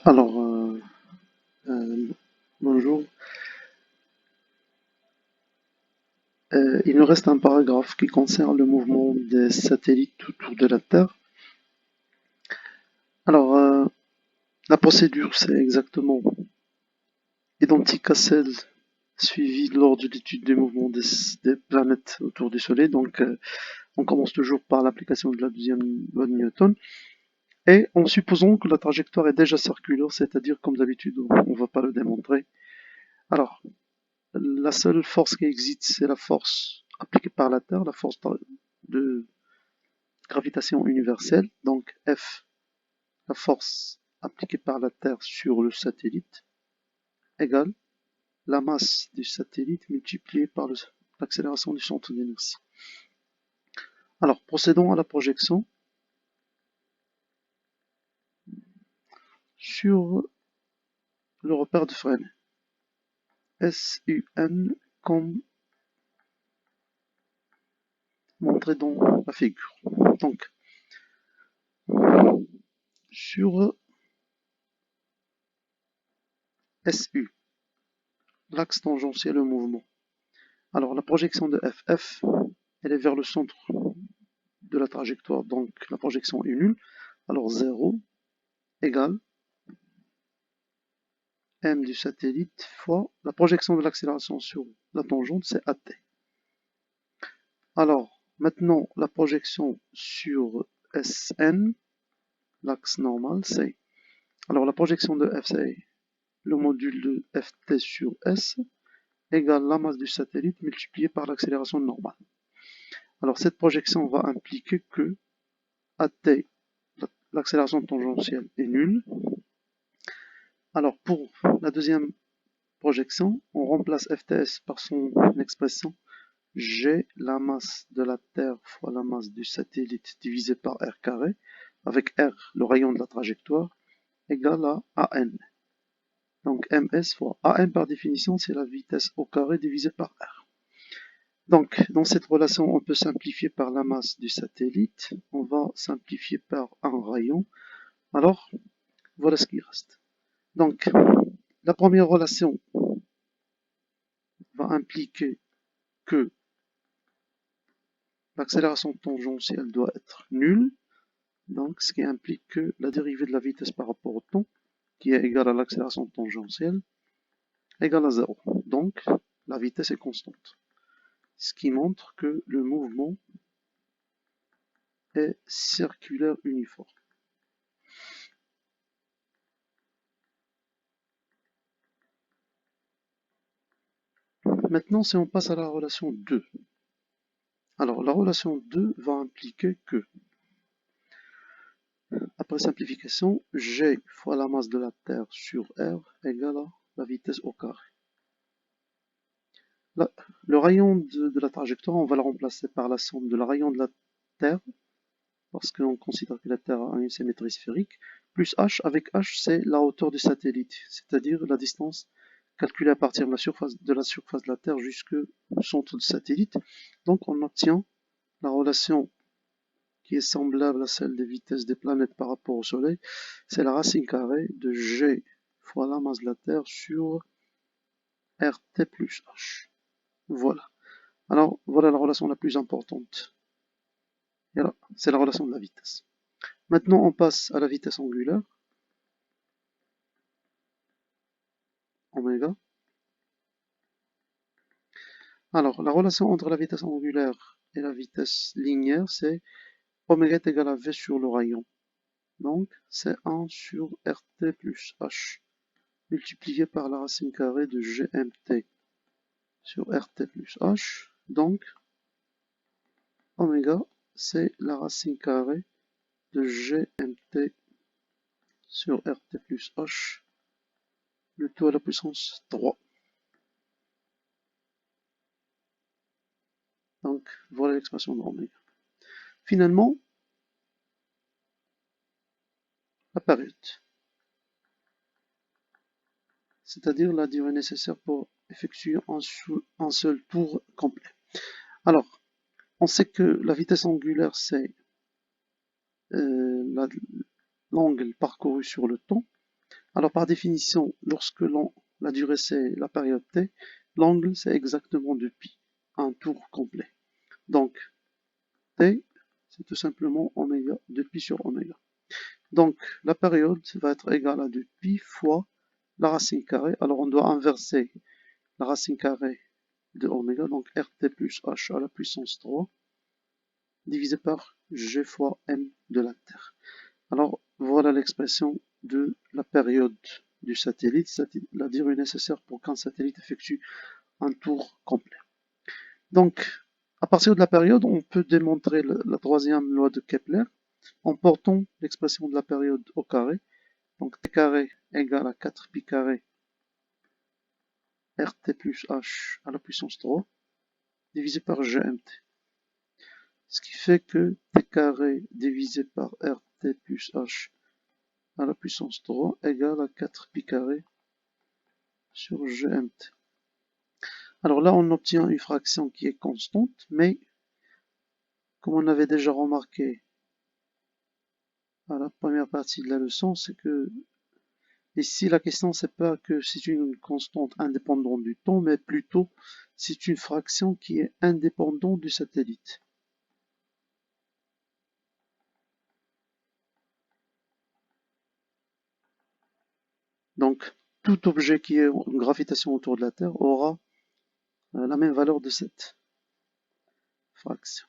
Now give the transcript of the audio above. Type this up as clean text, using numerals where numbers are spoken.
Alors, euh, bonjour. Il nous reste un paragraphe qui concerne le mouvement des satellites autour de la Terre. Alors, la procédure, c'est exactement identique à celle suivie lors de l'étude des mouvements des planètes autour du Soleil. Donc, on commence toujours par l'application de la deuxième loi de Newton. Et en supposant que la trajectoire est déjà circulaire, c'est-à-dire, comme d'habitude, on ne va pas le démontrer. Alors, la seule force qui existe, c'est la force appliquée par la Terre, la force de gravitation universelle, donc F, la force appliquée par la Terre sur le satellite, égale la masse du satellite multipliée par l'accélération du centre d'inertie. Alors, procédons à la projection sur le repère de Fresnel, SUN, comme montré dans la figure. Donc, sur SU, l'axe tangentiel au mouvement. Alors, la projection de FF, elle est vers le centre de la trajectoire, donc la projection est nulle. Alors 0 égale m du satellite fois la projection de l'accélération sur la tangente, c'est at. Alors maintenant la projection sur Sn, l'axe normal, c'est... Alors la projection de F, c'est le module de Ft sur S égale la masse du satellite multipliée par l'accélération normale. Alors cette projection va impliquer que at, l'accélération tangentielle est nulle. Alors pour la deuxième projection, on remplace Fts par son expression G, la masse de la Terre fois la masse du satellite divisé par r carré, avec r, le rayon de la trajectoire, égale à an. Donc ms fois an par définition, c'est la vitesse au carré divisé par r. Donc dans cette relation, on peut simplifier par la masse du satellite, on va simplifier par un rayon. Alors, voilà ce qui reste. Donc, la première relation va impliquer que l'accélération tangentielle doit être nulle, donc ce qui implique que la dérivée de la vitesse par rapport au temps, qui est égale à l'accélération tangentielle, égale à 0. Donc la vitesse est constante. Ce qui montre que le mouvement est circulaire uniforme. Maintenant, si on passe à la relation 2. Alors, la relation 2 va impliquer que, après simplification, G fois la masse de la Terre sur R égale à la vitesse au carré. Le rayon de la trajectoire, on va le remplacer par la somme de la rayon de la Terre, parce qu'on considère que la Terre a une symétrie sphérique, plus h, avec h, c'est la hauteur du satellite, c'est-à-dire la distance calculée à partir de la surface de la Terre jusqu'au centre du satellite. Donc on obtient la relation qui est semblable à celle des vitesses des planètes par rapport au Soleil, c'est la racine carrée de g fois la masse de la Terre sur rt plus h. Voilà. Alors, voilà la relation la plus importante. Et là, c'est la relation de la vitesse. Maintenant, on passe à la vitesse angulaire, oméga. Alors, la relation entre la vitesse angulaire et la vitesse linéaire, c'est oméga est égal à v sur le rayon. Donc, c'est 1 sur rt plus h, multiplié par la racine carrée de gmt sur rt plus h. Donc, oméga, c'est la racine carrée de gmt sur rt plus h, le tout à la puissance 3. Donc, voilà l'expression de oméga. Finalement, la période, c'est-à-dire la durée nécessaire pour effectuer un seul tour complet. Alors, on sait que la vitesse angulaire, c'est l'angle parcouru sur le temps. Alors par définition, lorsque la durée c'est la période t, l'angle c'est exactement 2π, un tour complet. Donc t c'est tout simplement oméga, 2π sur oméga. Donc la période va être égale à 2π fois la racine carrée. Alors on doit inverser la racine carrée de oméga, donc rt plus h à la puissance 3, divisé par g fois m de la Terre. Alors voilà l'expression de la période du satellite, c'est-à-dire la durée nécessaire pour qu'un satellite effectue un tour complet. Donc, à partir de la période, on peut démontrer la troisième loi de Kepler en portant l'expression de la période au carré. Donc t carré égale à 4π carré rt plus h à la puissance 3 divisé par gmt. Ce qui fait que t carré divisé par rt plus h à la puissance 3 égale à 4π carré sur gmt. Alors là, on obtient une fraction qui est constante, mais comme on avait déjà remarqué à la première partie de la leçon, c'est que ici la question c'est pas que c'est une constante indépendante du temps, mais plutôt c'est une fraction qui est indépendante du satellite. Donc tout objet qui est en gravitation autour de la Terre aura la même valeur de cette fraction.